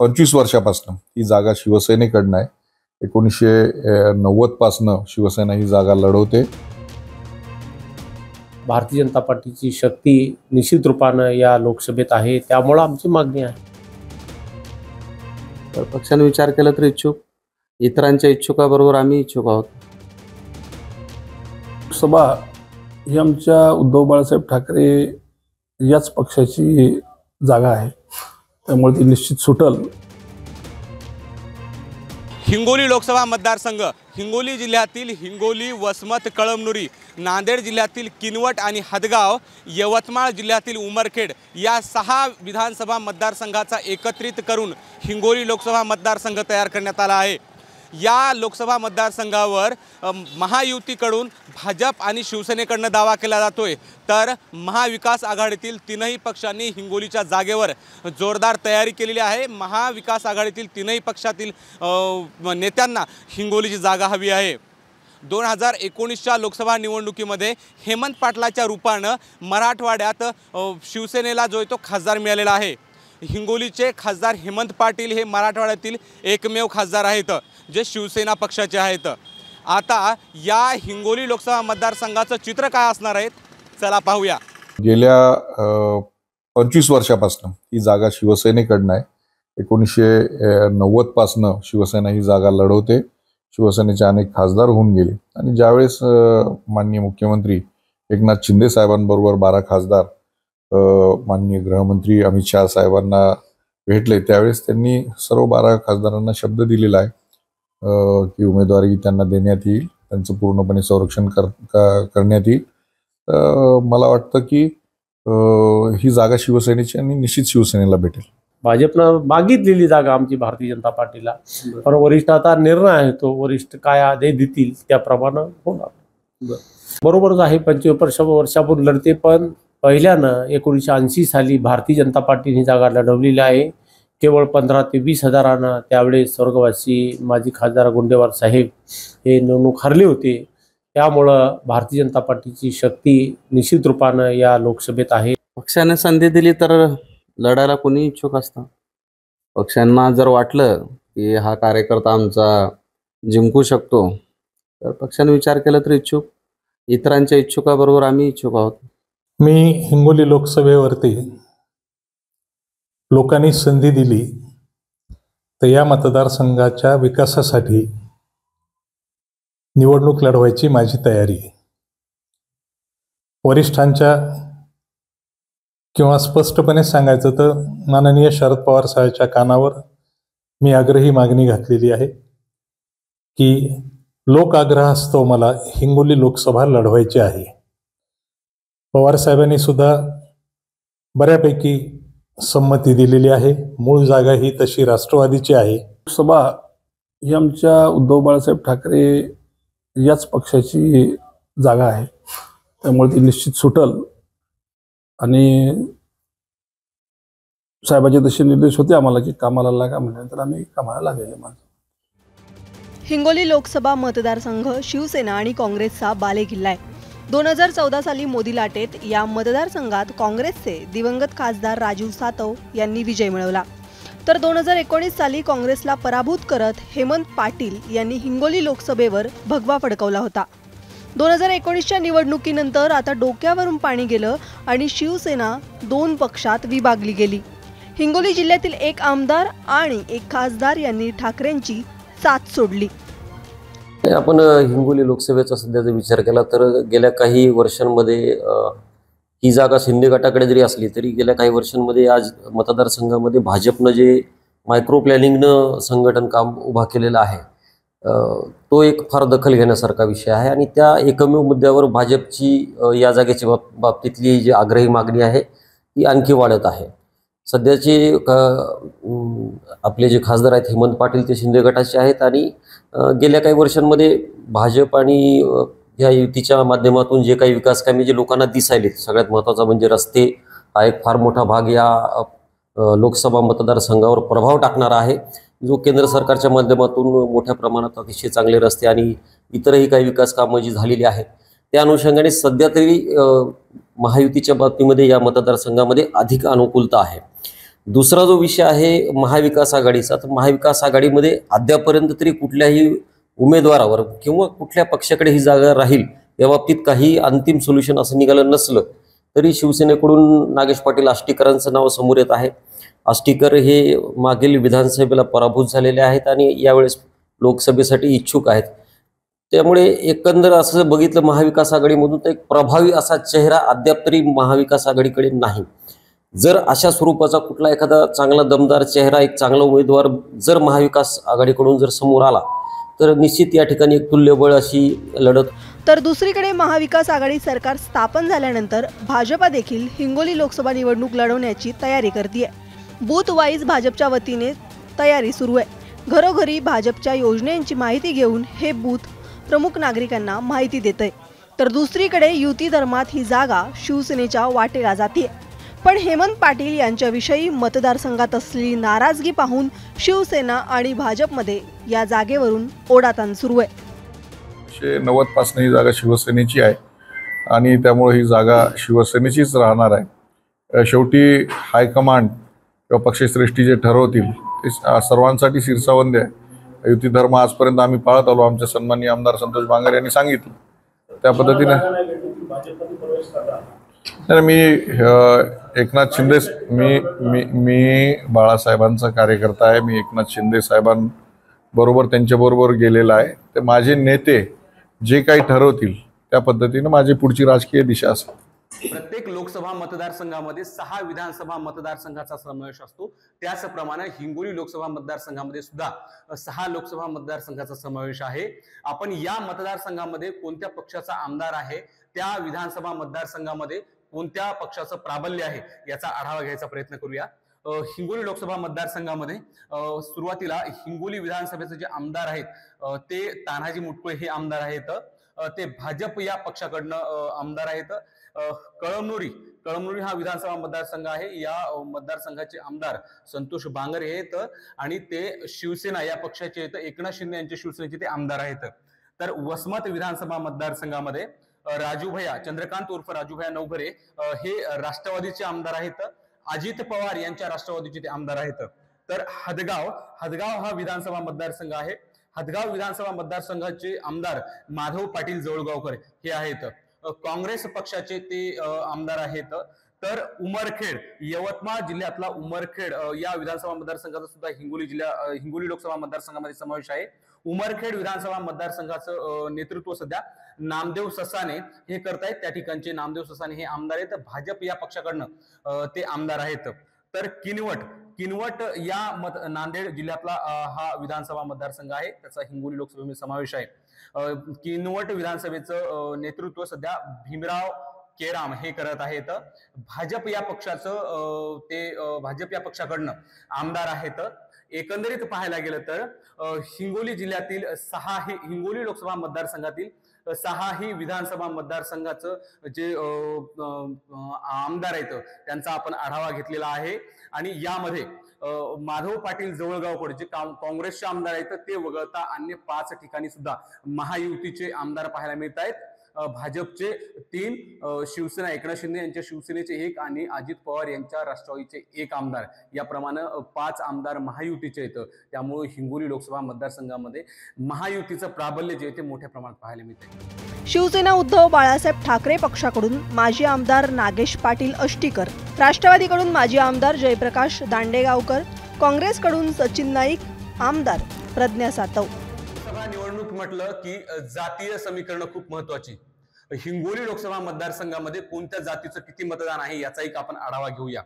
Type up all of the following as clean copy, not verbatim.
25 वर्षापासून ही जागा शिवसेनेकडनं आहे. 1990 पासनं शिवसेना ही जागा लढवते. भारतीय जनता पार्टीची शक्ती निश्चित रूपानं या लोकसभेत आहे, त्यामुळे आमची मागणी आहे. तर पक्षाने विचार केला तर इच्छुक, इतरांच्या इच्छुकाबरोबर आम्ही इच्छुक आहोत. लोकसभा ही आमच्या उद्धव बाळासाहेब ठाकरे याच पक्षाची जागा आहे, त्यामुळे ती निश्चित सुटल. हिंगोली लोकसभा मतदारसंघ हिंगोली जिल्ह्यातील हिंगोली, वसमत, कळमनुरी, नांदेड जिल्ह्यातील किनवट आणि हदगाव, यवतमाळ जिल्ह्यातील उमरखेड या 6 विधानसभा मतदारसंघाचा एकत्रित करून हिंगोली लोकसभा मतदारसंघ तयार करण्यात आला आहे. या लोकसभा मतदारसंघावर महायुतीकडून भाजप आणि शिवसेनेकडनं दावा केला जातोय, तर महाविकास आघाडीतील 3ही पक्षांनी हिंगोलीच्या जागेवर जोरदार तयारी केलेली आहे. महाविकास आघाडीतील 3ही पक्षातील नेत्यांना हिंगोलीची जागा हवी आहे. 2019च्या लोकसभा निवडणुकीमध्ये हेमंत पाटलाच्या रूपानं मराठवाड्यात शिवसेनेला जो तो खासदार मिळालेला आहे. हिंगोलीचे खासदार हेमंत पाटील हे मराठवाड्यातील एकमेव खासदार आहेत जे शिवसेना पक्षाचे आहेत. आता या हिंगोली लोकसभा मतदारसंघाचं चित्र काय असणार आहे, चला पाहूया. गेल्या 25 वर्षापासून ही जागा शिवसेनेकडनं आहे. 1990 पासनं शिवसेना ही जागा लढवते. शिवसेनेचे अनेक खासदार होऊन गेले आणि ज्यावेळेस माननीय मुख्यमंत्री एकनाथ शिंदे साहेबांबरोबर 12 खासदार माननीय गृहमंत्री अमित शाह साहेबांना भेटले, त्यावेळेस त्यांनी सर्व 12 खासदारांना शब्द दिलेला आहे की उमेदवारी त्यांना देण्यात येईल, त्यांचं पूर्णपणे संरक्षण करण्यात येईल. मला वाटतं की ही जागा शिवसेनेची आणि निश्चित शिवसेनेला भेटेल. भाजपनं मागितलेली जागा आमची भारतीय जनता पार्टीला, पण वरिष्ठ आता निर्णय आहे, तो वरिष्ठ काय आदेश देतील त्याप्रमाणे होणार. बरोबरच आहे, 25 वर्षापूर्वी लढते, पण पहिल्यानं 1980 साली भारतीय जनता पार्टीने जागा लढवलेली आहे. केवळ 15 ते 20 हजारानं त्यावेळेस स्वर्गवासी माजी खासदार गुंडेवार साहेब हे निवडणूक हरले होते. त्यामुळं भारतीय जनता पार्टीची शक्ती निश्चित रूपानं या लोकसभेत आहे. पक्षाने संधी दिली तर लढायला कोणी इच्छुक असतं. पक्षांना जर वाटलं की हा कार्यकर्ता आमचा जिंकू शकतो, तर पक्षाने विचार केला तर इच्छुक, इतरांच्या इच्छुकाबरोबर आम्ही इच्छुक आहोत. मी हिंगोली लोकसभेवरती लोकांनी संधी दिली तर या मतदारसंघाच्या विकासासाठी निवडणूक लढवायची माझी तयारी आहे. वरिष्ठांच्या किंवा स्पष्टपणे सांगायचं तर माननीय शरद पवार साहेबांच्या कानावर मी आग्रही मागणी घातलेली आहे की लोक आग्रहास्तव मला हिंगोली लोकसभा लढवायची आहे. पवार साहेबांनी सुद्धा बऱ्यापैकी संमती दिलेली आहे. मूळ जागा ही तशी राष्ट्रवादीची आहे. लोकसभा ही आमच्या उद्धव बाळासाहेब ठाकरे याच पक्षाची जागा आहे, त्यामुळे ती निश्चित सुटल. आणि साहेबाचे तसे निर्देश होते आम्हाला की कामाला लागा, म्हणल्यानंतर आम्ही कामाला लागलेले. हिंगोली लोकसभा मतदारसंघ शिवसेना आणि काँग्रेसचा बालेकिल्ला आहे. 2014 साली मोदी लाटेत या मतदारसंघात काँग्रेसचे दिवंगत खासदार राजीव सातव यांनी विजय मिळवला, तर 2019 साली काँग्रेसला पराभूत करत हेमंत पाटील यांनी हिंगोली लोकसभेवर भगवा फडकवला होता. 2019च्या निवडणुकीनंतर आता डोक्यावरून पाणी गेलं आणि शिवसेना 2 पक्षात विभागली गेली. हिंगोली जिल्ह्यातील 1 आमदार आणि 1 खासदार यांनी ठाकरेंची साथ सोडली. आपण हिंगोली लोकसभेचा सध्याचा विचार केला तर गेल्या काही वर्षांमध्ये ही जागा शिंदे गटाकडे जरी असली तरी गेल्या काही वर्षांमध्ये आज मतदारसंघामध्ये भाजपनं जे मायक्रो प्लॅनिंगनं संघटन काम उभा केलेलं आहे, तो एक फार दखल घेण्यासारखा विषय आहे. आणि त्या एकमेव मुद्द्यावर भाजपची या जागेच्या बाबतीतली जी आग्रही मागणी आहे ती आणखी वाढत आहे. सध्याचे आपले जे खासदार आहेत हेमंत पाटील ते शिंदे गटाचे आहेत आणि गेल्या काही वर्षांमध्ये भाजप आणि या युतीच्या माध्यमातून जे काही विकास कामे जे लोकांना दिसायले, सगळ्यात महत्त्वाचा म्हणजे रस्ते हा एक फार मोठा भाग या लोकसभा मतदारसंघावर प्रभाव टाकणारा आहे, जो केंद्र सरकारच्या माध्यमातून मोठ्या प्रमाणात अतिशय चांगले रस्ते आणि इतरही काही विकास कामं जी झालेली आहेत त्या अनुषंगाने सध्या तरी महायुतीच्या बाबतीमध्ये या मतदारसंघामध्ये अधिक अनुकूलता आहे. दुसरा जो विषय आहे महाविकास आघाडीचा, तर महाविकास आघाडीमध्ये अद्यापर्यंत तरी कुठल्याही उमेदवारावर किंवा कुठल्या पक्षाकडे ही जागा राहील या बाबतीत काही अंतिम सोल्युशन असं निघालं नसलं तरी शिवसेनेकडून नागेश पाटील आष्टीकरांचं नाव समोर येत आहे. आष्टीकर हे मागील विधानसभेला पराभूत झालेले आहेत आणि यावेळेस लोकसभेसाठी इच्छुक आहेत. त्यामुळे एकंदर असं बघितलं महाविकास आघाडीमधून तर एक प्रभावी असा चेहरा अद्याप तरी महाविकास आघाडीकडे नाही. जर अशा स्वरूपाचा कुठला एखादा चांगला दमदार चेहरा, एक चांगला उमेदवार जर महाविकास आघाडीकडून जर समोर आला तर निश्चित या ठिकाणी एक तुल्यबळ अशी लढत. तर दुसरीकडे महाविकास आघाडी सरकार स्थापन झाल्यानंतर भाजपा देखील हिंगोली लोकसभा निवडणूक लढवण्याची तयारी करते. बूथ वाईज भाजपच्या वतीने तयारी सुरू आहे. घरोघरी भाजपच्या योजनांची माहिती घेऊन हे बूथ प्रमुख नागरिकांना माहिती देतंय. तर दुसरीकडे युती धर्मात ही जागा शिवसेनेच्या वाटेला जाते. पण हेमंत पाटील यांच्याविषयी मतदारसंघात असलेली नाराजगी पाहून शिवसेना आणि भाजपमध्ये या जागेवरून ओढाताण सुरू आहे. 1990 पासून ही जागा शिवसेनेची आहे आणि त्यामुळे ही जागा शिवसेनेचीच राहणार आहे. शेवटी हायकमांड किंवा पक्षश्रेष्ठी जे ठरवतील ते सर्वांसाठी शिरसावंदी आहे. युती धर्म आजपर्यंत आम्ही पाळत आलो. आमचे सन्माननीय आमदार संतोष बांगर यांनी सांगितलं त्या पद्धतीने. मी एकनाथ शिंदे मी बाळासाहेबांचा कार्यकर्ता आहे. मी एकनाथ शिंदे साहेबांबरोबर त्यांच्याबरोबर गेलेला आहे. ते माझे नेते जे काही ठरवतील त्या पद्धतीने माझी पुढची राजकीय दिशा असेल. प्रत्येक लोकसभा मतदारसंघामध्ये 6 विधानसभा मतदारसंघाचा समावेश असतो. त्याचप्रमाणे हिंगोली लोकसभा मतदारसंघामध्ये सुद्धा 6 लोकसभा मतदारसंघाचा समावेश आहे. आपण या मतदारसंघामध्ये कोणत्या पक्षाचा आमदार आहे, त्या विधानसभा मतदारसंघामध्ये कोणत्या पक्षाचं प्राबल्य आहे याचा आढावा घ्यायचा प्रयत्न करूया. हिंगोली लोकसभा मतदारसंघामध्ये सुरुवातीला हिंगोली विधानसभेचे जे आमदार आहेत ते तान्हाजी मुटकुळे हे आमदार आहेत. ते भाजप या पक्षाकडनं आमदार आहेत. कळमनुरी हा विधानसभा मतदारसंघ आहे. या मतदारसंघाचे आमदार संतोष बांगर आहेत आणि ते शिवसेना या पक्षाचे आहेत. एकनाथ शिंदे यांचे शिवसेनेचे ते आमदार आहेत. तर वसमत विधानसभा मतदारसंघामध्ये राजू भैया चंद्रकांत उर्फ राजू भैया नवघरे हे राष्ट्रवादीचे आमदार आहेत. अजित पवार यांच्या राष्ट्रवादीचे ते आमदार आहेत. तर हदगाव हा विधानसभा मतदारसंघ आहे. हदगाव विधानसभा मतदारसंघाचे आमदार माधव पाटील जवळगावकर हे आहेत. काँग्रेस पक्षाचे ते आमदार आहेत. तर उमरखेड, यवतमाळ जिल्ह्यातला उमरखेड या विधानसभा मतदारसंघाचा सुद्धा हिंगोली लोकसभा मतदारसंघामध्ये समावेश आहे. उमरखेड विधानसभा मतदारसंघाचं नेतृत्व सध्या नामदेव ससाने हे करतायत. त्या ठिकाणचे नामदेव ससाने हे आमदार आहेत. भाजप या पक्षाकडनं ते आमदार आहेत. तर किनवट या नांदेड जिल्ह्यातला हा विधानसभा मतदारसंघ आहे. त्याचा हिंगोली लोकसभेमध्ये समावेश आहे. किनवट विधानसभेचं नेतृत्व सध्या भीमराव केराम हे करत आहेत. भाजप या पक्षाकडनं आमदार आहेत. एकंदरीत पाहायला गेलं तर हिंगोली जिल्ह्यातील हिंगोली लोकसभा मतदारसंघातील 6 विधानसभा मतदारसंघाचं जे आमदार आहेत त्यांचा आपण आढावा घेतलेला आहे. आणि यामध्ये माधव पाटील जवळगावकर जे काँग्रेसचे आमदार आहेत ते वगळता अन्य 5 ठिकाणी सुद्धा महायुतीचे आमदार पाहायला मिळत आहेत. भाजपचे 3, शिवसेना एकनाथ शिंदे यांच्या शिवसेनेचे 1 आणि अजित पवार यांच्या राष्ट्रवादीचे 1 आमदार, याप्रमाणे 5 आमदार महायुतीचे आहेत. त्यामुळे हिंगोली लोकसभा मतदारसंघामध्ये महायुतीचं प्राबल्य जे ते मोठ्या प्रमाणात पाहायला मिळते. शिवसेना उद्धव बाळासाहेब ठाकरे पक्षाकडून माजी आमदार नागेश पाटील अष्टीकर, राष्ट्रवादीकडून माजी आमदार जयप्रकाश दांडेगावकर, काँग्रेसकडून सचिन नाईक, आमदार प्रज्ञा सातव. निवडणूक म्हटलं की जातीय समीकरण खूप महत्वाची. हिंगोली लोकसभा मतदारसंघामध्ये कोणत्या जातीचं किती मतदान आहे याचा एक आपण आढावा घेऊया.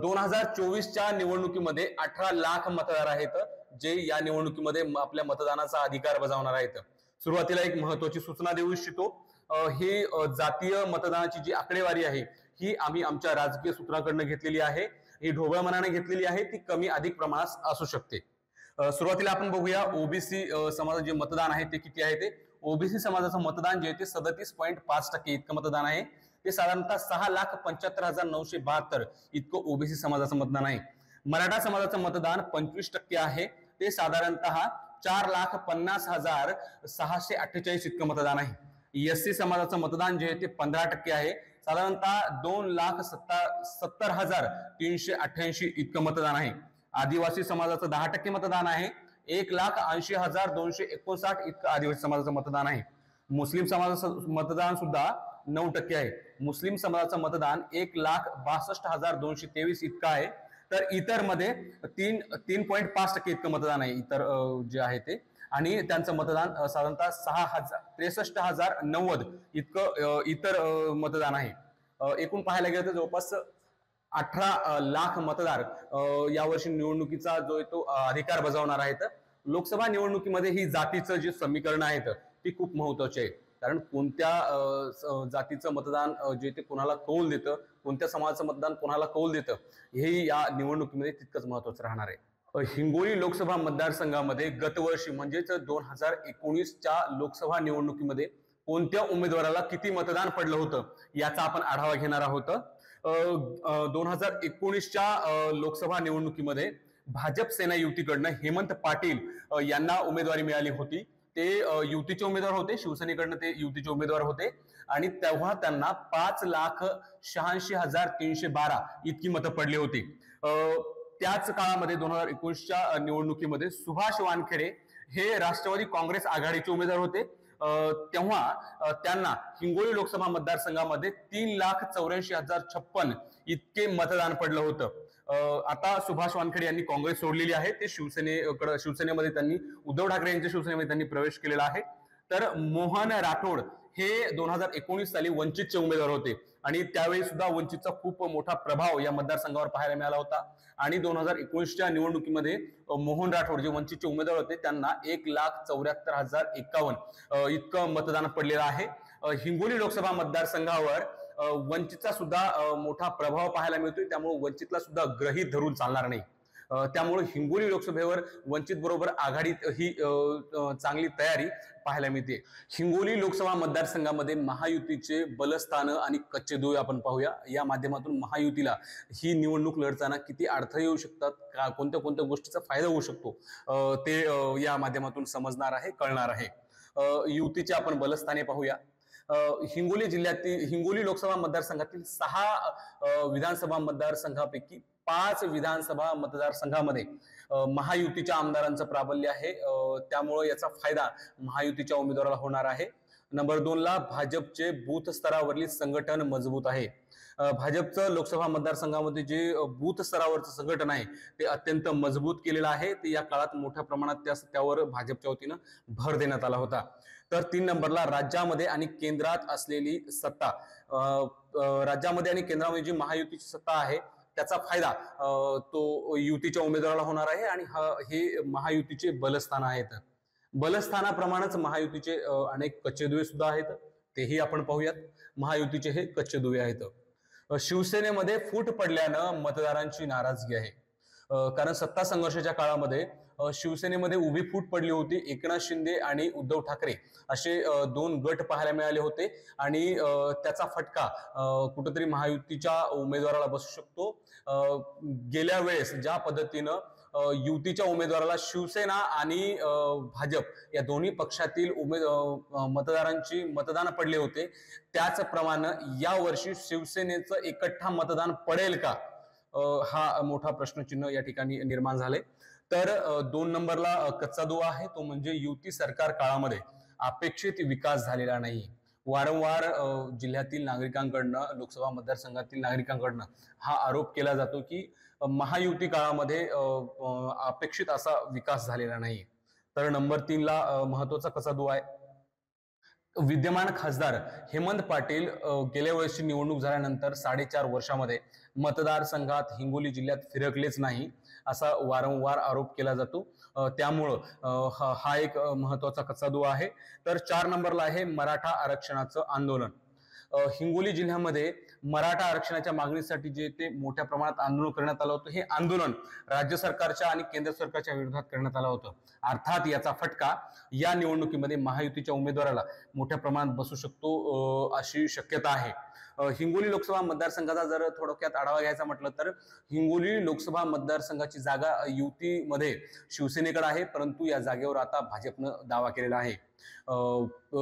2024च्या निवडणुकीमध्ये 18 लाख मतदार आहेत जे या निवडणुकीमध्ये आपल्या मतदानाचा अधिकार बजावणार आहेत. सुरुवातीला एक महत्वाची सूचना देऊ इच्छितो. ही जातीय मतदानाची जी आकडेवारी आहे ही आम्ही आमच्या राजकीय सूत्राकडनं घेतलेली आहे. ही ढोबळ मनाने घेतलेली आहे. ती कमी अधिक प्रमाणात असू शकते. सुरुवातीला आपण बघूया ओबीसी समाजाचे जे मतदान आहे ते किती आहे. ते ओबीसी समाजाचं मतदान जे आहे ते 37.5% इतकं मतदान आहे. ते साधारणतः 6,75,972 इतकं ओबीसी समाजाचं मतदान आहे. मराठा समाजाचं मतदान 25% आहे. ते साधारणतः 4,50,648 इतकं मतदान आहे. एससी समाजाचं मतदान जे आहे ते 15% आहे. साधारणतः 2,70,388 इतकं मतदान आहे. आदिवासी समाजाचं 10% मतदान आहे. 1,80,259 इतकं आदिवासी समाजाचं मतदान आहे. मुस्लिम समाजाचं मतदान सुद्धा 9% आहे. मुस्लिम समाजाचं मतदान 1,62,223 इतकं आहे. तर इतर मध्ये 3.5% इतकं मतदान आहे इतर जे आहे ते, आणि त्यांचं मतदान साधारणतः 63,090 इतकं इतर मतदान आहे. एकूण पाहायला गेलं तर जवळपास 18 लाख मतदार यावर्षी निवडणुकीचा जो आहे तो अधिकार बजावणार आहेत. लोकसभा निवडणुकीमध्ये ही जातीचं जे समीकरण आहेत ती खूप महत्वाची आहे. कारण कोणत्या जातीचं मतदान जे ते कोणाला कौल देतं, कोणत्या समाजाचं मतदान कोणाला कौल देतं, हे या निवडणुकीमध्ये तितकंच महत्वाचं राहणार आहे. हिंगोली लोकसभा मतदारसंघामध्ये गतवर्षी म्हणजेच 2019च्या लोकसभा निवडणुकीमध्ये कोणत्या उमेदवाराला किती मतदान पडलं होतं याचा आपण आढावा घेणार आहोत. 2019च्या लोकसभा निवडणुकीमध्ये भाजप सेना युतीकडनं हेमंत पाटील यांना उमेदवारी मिळाली होती. ते युतीचे उमेदवार होते, शिवसेनेकडनं ते युतीचे उमेदवार होते, आणि तेव्हा त्यांना 5,86,312 इतकी मतं पडली होती. त्याच काळामध्ये 2019च्या निवडणुकीमध्ये सुभाष वानखेडे हे राष्ट्रवादी काँग्रेस आघाडीचे उमेदवार होते. तेव्हा त्यांना हिंगोली लोकसभा मतदारसंघामध्ये 3,84,056 इतके मतदान पडलं होतं. आता सुभाष वानखेडे यांनी काँग्रेस सोडलेली आहे. ते शिवसेनेमध्ये त्यांनी उद्धव ठाकरे यांच्या शिवसेनेमध्ये त्यांनी प्रवेश केलेला आहे. तर मोहन राठोड हे 2019 साली वंचितचे उमेदवार होते, आणि त्यावेळी सुद्धा वंचितचा खूप मोठा प्रभाव या मतदारसंघावर पाहायला मिळाला होता. आणि 2019च्या निवडणुकीमध्ये मोहन राठोड जे वंचितचे उमेदवार होते त्यांना 1,74,051 इतकं मतदान पडलेलं आहे. हिंगोली लोकसभा मतदारसंघावर वंचितचा सुद्धा मोठा प्रभाव पाहायला मिळतोय. त्यामुळे वंचितला सुद्धा गृहीत धरून चालणार नाही. त्यामुळे हिंगोली लोकसभेवर वंचित बरोबर आघाडीत ही चांगली तयारी पाहायला मिळते. हिंगोली लोकसभा मतदारसंघामध्ये महायुतीचे बलस्थान आणि कच्चे दुवे आपण पाहूया. या माध्यमातून महायुतीला ही निवडणूक लढताना किती अडथळे येऊ शकतात, कोणत्या कोणत्या गोष्टीचा फायदा होऊ शकतो ते या माध्यमातून समजणार आहे, कळणार आहे. युतीचे आपण बलस्थाने पाहूया. हिंगोली जिल्ह्यातील हिंगोली लोकसभा मतदारसंघातील 6 विधानसभा मतदारसंघापैकी 5 विधानसभा मतदारसंघामध्ये महायुतीच्या आमदारांचं प्राबल्य आहे. त्यामुळे याचा फायदा महायुतीच्या उमेदवाराला होणार आहे. नंबर 2ला भाजपचे बूथ स्तरावरील संघटन मजबूत आहे. भाजपचं लोकसभा मतदारसंघामध्ये जे बूथ स्तरावरचं संघटन आहे ते अत्यंत मजबूत केलेलं आहे. ते या काळात मोठ्या प्रमाणात त्यावर भाजपच्या वतीनं भर देण्यात आला होता. तर 3 नंबरला राज्यामध्ये आणि केंद्रात असलेली सत्ता, राज्यामध्ये आणि केंद्रामध्ये जी महायुतीची सत्ता आहे त्याचा फायदा तो युतीच्या उमेदवाराला होणार आहे. आणि हे महायुतीचे बलस्थान आहेत. बलस्थानाप्रमाणेच महायुतीचे अनेक कच्चे दुवे सुद्धा आहेत, तेही आपण पाहूयात. महायुतीचे हे कच्चे दुवे आहेत. शिवसेनेमध्ये फूट पडल्यानं मतदारांची नाराजगी आहे. कारण सत्ता संघर्षाच्या काळामध्ये शिवसेनेमध्ये उभी फूट पडली होती. एकनाथ शिंदे आणि उद्धव ठाकरे असे 2 गट पाहायला मिळाले होते, आणि त्याचा फटका कुठेतरी महायुतीच्या उमेदवाराला बसू शकतो. गेल्या वेळेस ज्या पद्धतीनं युतीच्या उमेदवाराला शिवसेना आणि भाजप या दोन्ही पक्षातील मतदारांची मतदान पडले होते, त्याचप्रमाणे यावर्षी शिवसेनेचं एकट्ठा मतदान पडेल का, हा मोठा प्रश्नचिन्ह या ठिकाणी निर्माण झाले. तर 2 नंबरला कच्चा दुवा आहे, तो म्हणजे युती सरकार काळामध्ये अपेक्षित विकास झालेला नाही. वारंवार जिल्ह्यातील नागरिकांकडनं, लोकसभा मतदारसंघातील नागरिकांकडनं हा आरोप केला जातो की महायुती काळामध्ये अपेक्षित असा विकास झालेला नाही. तर नंबर 3ला महत्वाचा कच्चा दुवा आहे. विद्यमान खासदार हेमंत पाटील गेल्या वर्षी निवडणूक झाल्यानंतर 4.5 वर्षामध्ये मतदारसंघात हिंगोली जिल्ह्यात फिरकलेच नाही, असा वारंवार आरोप केला जातो. त्यामुळं हा एक महत्वाचा कच्चा दुवा आहे. तर 4 नंबरला आहे मराठा आरक्षणाचं आंदोलन. हिंगोली जिल्ह्यामध्ये मराठा आरक्षणाच्या मागणीसाठी जे ते मोठ्या प्रमाणात आंदोलन करण्यात आलं होतं, हे आंदोलन राज्य सरकारच्या आणि केंद्र सरकारच्या विरोधात करण्यात आलं होतं. अर्थात याचा फटका या निवडणुकीमध्ये महायुतीच्या उमेदवाराला मोठ्या प्रमाणात बसू शकतो अशी शक्यता आहे. हिंगोली लोकसभा मतदारसंघाचा जर थोडक्यात आढावा घ्यायचा म्हटलं तर हिंगोली लोकसभा मतदारसंघाची जागा युतीमध्ये शिवसेनेकडे आहे, परंतु या जागेवर आता भाजपनं दावा केलेला आहे.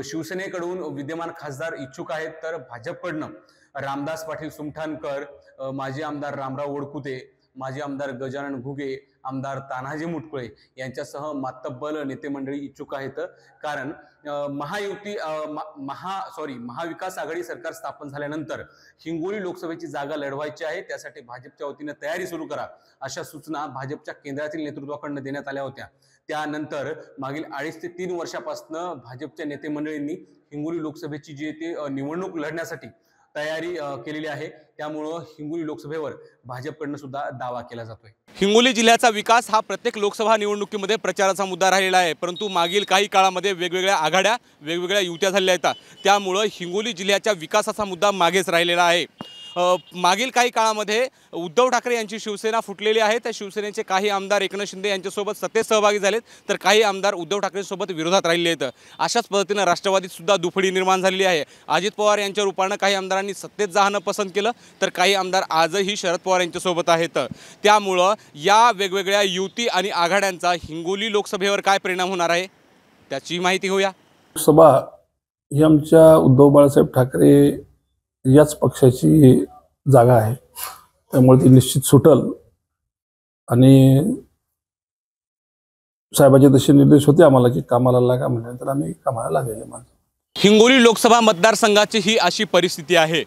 शिवसेनेकडून विद्यमान खासदार इच्छुक आहेत, तर भाजपकडनं रामदास पाटील सुमठाणकर, माजी आमदार रामराव वडकुते, माजी आमदार गजानन घुगे, आमदार तानाजी मुटकुळे यांच्यासह मातब्बल नेते मंडळी इच्छुक आहेत. कारण महाविकास आघाडी सरकार स्थापन झाल्यानंतर हिंगोली लोकसभेची जागा लढवायची आहे. त्यासाठी भाजपच्या वतीने तयारी सुरू करा अशा सूचना भाजपच्या केंद्रातील नेतृत्वाकडून देण्यात आल्या होत्या. त्यानंतर मागील 2.5 ते 3 वर्षापासून भाजपच्या नेते मंडळींनी हिंगोली लोकसभेची जी ते निवडणूक लढण्यासाठी तयारी केलेली आहे. त्यामुळं हिंगोली लोकसभेवर भाजपकडनं सुद्धा दावा केला जातोय. हिंगोली जिल्ह्याचा विकास हा प्रत्येक लोकसभा निवडणुकीमध्ये प्रचाराचा मुद्दा राहिलेला आहे. परंतु मागील काही काळामध्ये वेगवेगळ्या आघाड्या, वेगवेगळ्या युत्या झालेल्या आहेत. त्यामुळं हिंगोली जिल्ह्याच्या विकासाचा मुद्दा मागेच राहिलेला आहे. मागील काही काळामध्ये उद्धव ठाकरे यांची शिवसेना फुटलेली आहे. त्या शिवसेनेचे काही आमदार एकनाथ शिंदे यांच्यासोबत सत्तेत सहभागी झालेत, तर काही आमदार उद्धव ठाकरेंसोबत विरोधात राहिले आहेत. अशाच पद्धतीनं राष्ट्रवादीत सुद्धा दुफडी निर्माण झालेली आहे. अजित पवार यांच्या रूपानं काही आमदारांनी सत्तेत जाणं पसंत केलं, तर काही आमदार आजही शरद पवार यांच्यासोबत आहेत. त्यामुळं या वेगवेगळ्या युती आणि आघाड्यांचा हिंगोली लोकसभेवर काय परिणाम होणार आहे त्याची माहिती घेऊया. लोकसभा ही आमच्या उद्धव बाळासाहेब ठाकरे याच पक्षाची जागा आहे, त्यामुळे ती निश्चित सुटल. आणि साहेबाचे तसे निर्देश होते आम्हाला की कामाला लागा, म्हटल्यानंतर आम्ही कामाला लागलेले. हिंगोली लोकसभा मतदारसंघाची ही अशी परिस्थिती आहे.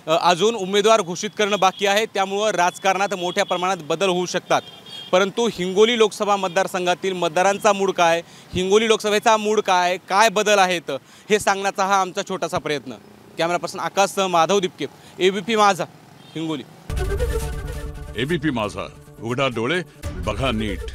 अजून उमेदवार घोषित करणं बाकी आहे. त्यामुळं राजकारणात मोठ्या प्रमाणात बदल होऊ शकतात. परंतु हिंगोली लोकसभा मतदारसंघातील मतदारांचा मूड काय, हिंगोली लोकसभेचा मूड काय, काय बदल आहेत हे सांगण्याचा हा आमचा छोटासा प्रयत्न. Camera person आकाशसह Madhav Dipke, ABP माझा, हिंगोली. एबीपी माझा, उघडा डोळे बघा नीट.